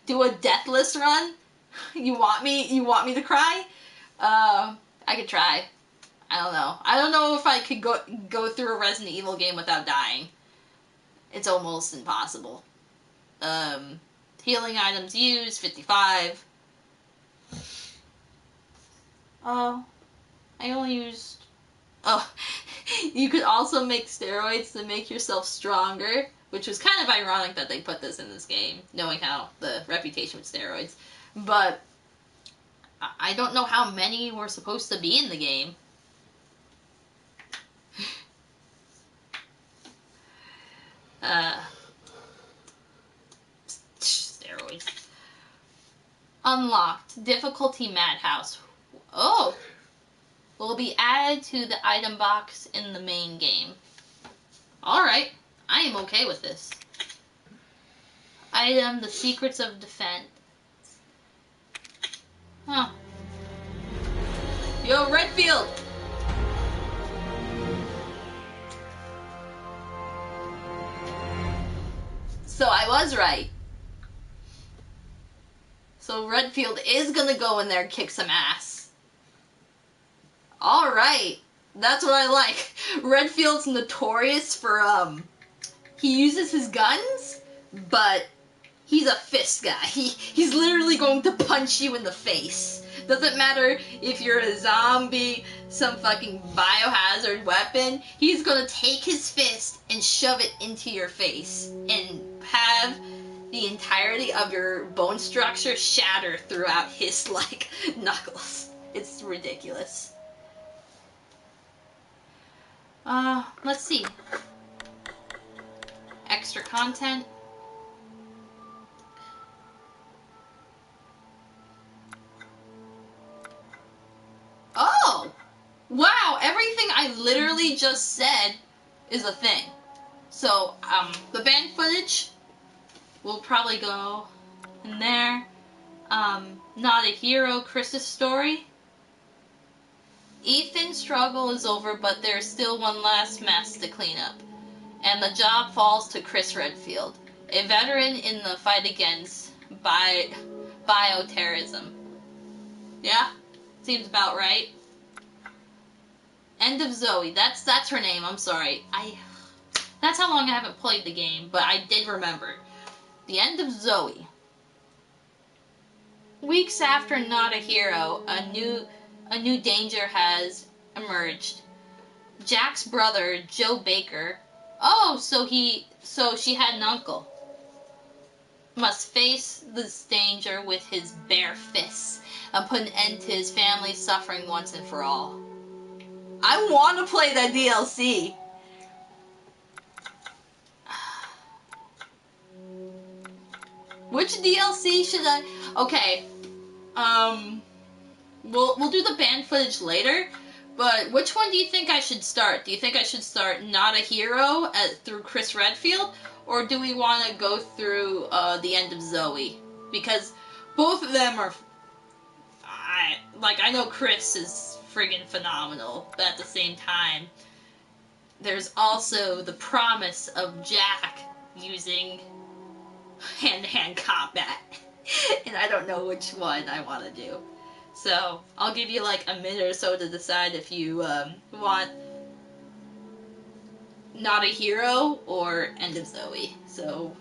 A: Do a deathless run? You want me to cry? I could try. I don't know. I don't know if I could go through a Resident Evil game without dying. It's almost impossible. Healing items used, 55. Oh, I only used... Oh, you could also make steroids to make yourself stronger, which was kind of ironic that they put this in this game, knowing how the reputation with steroids. But I don't know how many were supposed to be in the game. Steroids. Unlocked. Difficulty Madhouse. Oh! Will be added to the item box in the main game. Alright. I am okay with this. Item, The Secrets of Defense. Huh. Yo, Redfield! So I was right. So Redfield is gonna go in there and kick some ass. Alright. That's what I like. Redfield's notorious for, he uses his guns, but he's a fist guy. He's literally going to punch you in the face. Doesn't matter if you're a zombie, some fucking biohazard weapon, he's gonna take his fist and shove it into your face and have the entirety of your bone structure shatter throughout his, like, knuckles. It's ridiculous. Let's see. Extra content. Oh! Wow, everything I literally just said is a thing. So, the band footage will probably go in there. Not a Hero, Chris's story. Ethan's struggle is over, but there's still one last mess to clean up. And the job falls to Chris Redfield, a veteran in the fight against bioterrorism. Yeah? Seems about right. End of Zoe. That's her name. I'm sorry. That's how long I haven't played the game, but I did remember. The End of Zoe. Weeks after Not a Hero, a new danger has emerged. Jack's brother, Joe Baker. Oh, so she had an uncle. Must face this danger with his bare fists and put an end to his family's suffering once and for all. I want to play that DLC. Which DLC should I? Okay. We'll do the band footage later. But which one do you think I should start? Do you think I should start Not a Hero through Chris Redfield, or do we want to go through The End of Zoe? Because both of them are. I know Chris is friggin' phenomenal, but at the same time, there's also the promise of Jack using hand-to-hand combat. And I don't know which one I want to do. So, I'll give you like a minute or so to decide if you want Not a Hero or End of Zoe. So,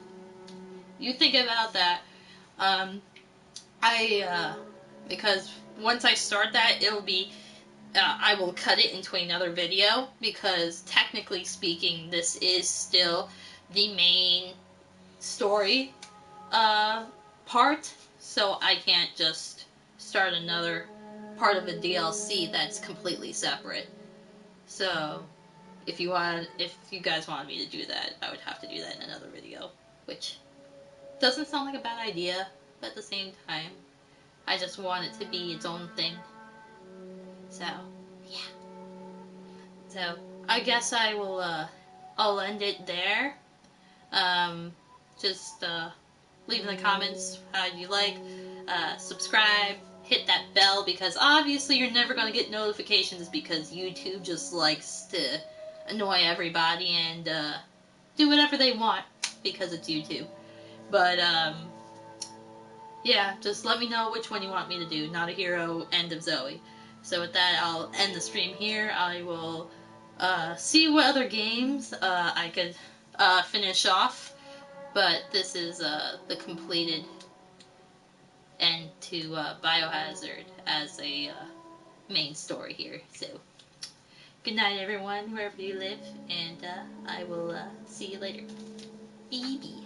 A: you think about that. Because once I start that, it'll be, I will cut it into another video, because technically speaking, this is still the main story part, so I can't just start another part of a DLC that's completely separate. So, if you guys wanted me to do that, I would have to do that in another video, which doesn't sound like a bad idea, but at the same time, I just want it to be its own thing. So, yeah. So, I guess I will, I'll end it there. Just, leave in the comments how you like, subscribe, hit that bell, because obviously you're never going to get notifications because YouTube just likes to annoy everybody and, do whatever they want because it's YouTube. But, yeah, just let me know which one you want me to do. Not a Hero, End of Zoe. So with that, I'll end the stream here. I will see what other games I could finish off. But this is the completed end to Biohazard as a main story here. So, good night everyone, wherever you live, and I will see you later. BB.